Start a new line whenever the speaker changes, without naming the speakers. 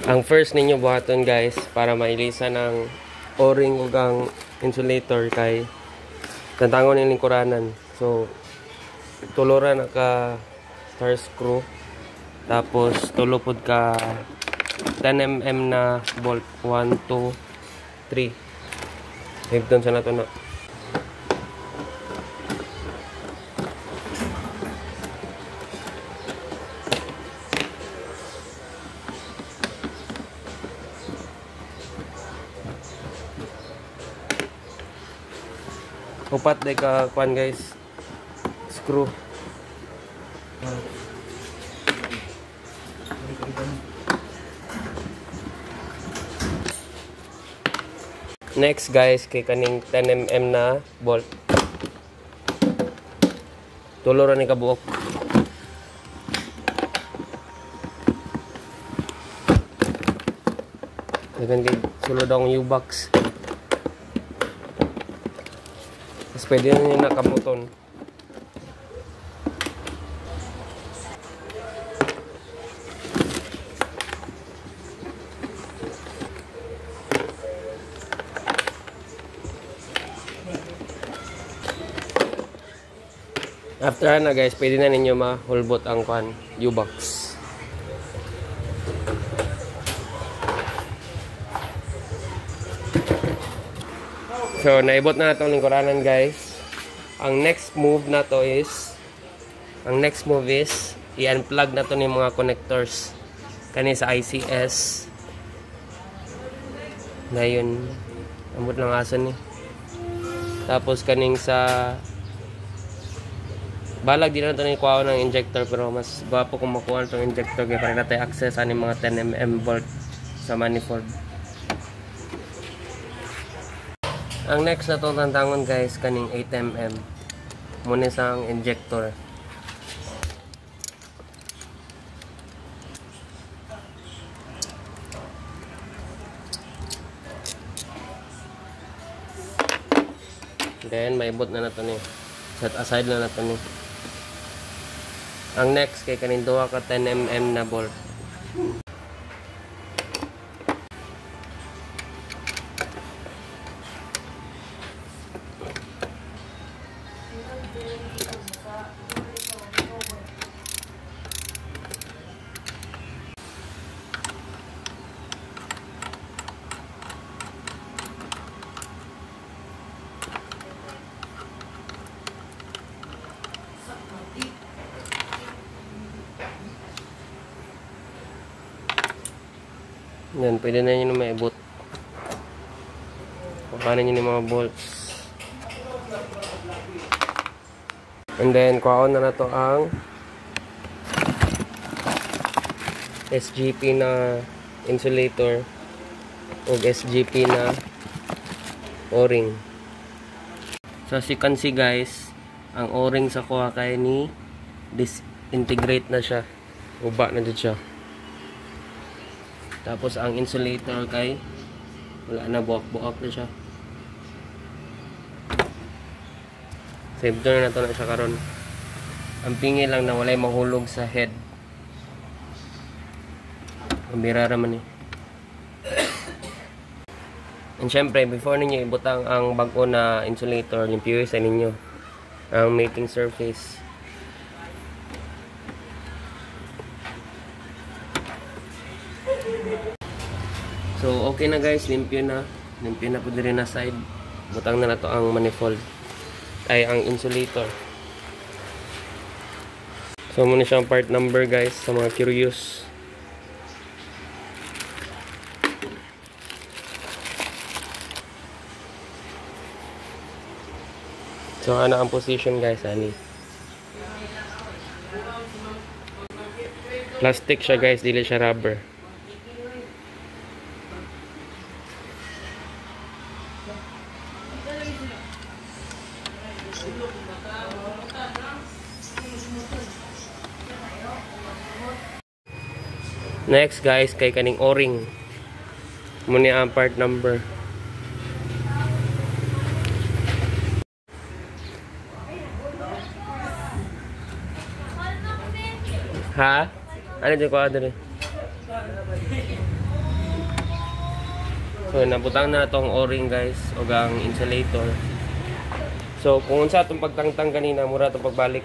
Ang first ninyo buhaton guys para mailisan ang o-ring ug ang insulator kay tantangon ning lingkuranan. So tulora na ka star screw tapos tulo pod ka 10mm na bolt 1 2 3 higdon sa nato na. Upat day ka kuan guys screw. Next guys kay kaning 10mm na bolt tulo ra ni kabuok. Dagan kay sulod ang U-box. Pwede na nyo nakabuton. After na guys, pwede na ninyo mahulbot ang U-box. So, naibot na itong lingkuranan guys. Ang next move na to is i-unplug na to ng mga connectors. Kani sa ICS. Ngayon, ambot lang asan ni. Tapos kaning sa balag din na ito kuha ng injector pero mas gwapo kung makuha itong injector kaya para natin access aning mga 10mm bolt sa manifold. Ang next na itong tantangon guys kaning 8mm muna sa injector. Then maibot na nato ni. Set aside na nato ni. Ang next kay kaning duha ka 10mm na bolt. Yan, pwede na nyo na maibot. Paano nyo yung mga bolts. And then, kuhaon na to ang SGP na insulator o SGP na o-ring. So, as you can see guys, ang o-ring sa kuha kay ni disintegrate na siya. Uba na dito siya. Tapos ang insulator kay wala na, buwak-buwak na siya. Save doon na to na siya karon. Ang pingi lang na walay mahulog sa head. Ang birara man eh. And syempre, before ninyo ibutang ang bago na insulator, yung PVC ninyo, ang mating surface. So, okay na guys, limpyo na po din na side. Butang na to ang manifold, ay ang insulator. So, muna siyang part number guys, sa mga curious. So, ano ang position guys, ani? Plastic siya guys, dili siya rubber. Next guys, kay kaning o-ring. Muna ang part number. Ha? Ano dyan ko adre? So nabutang na tong o-ring guys o ang insulator. So kung unsa itong pagtangtang kanina mura itong pagbalik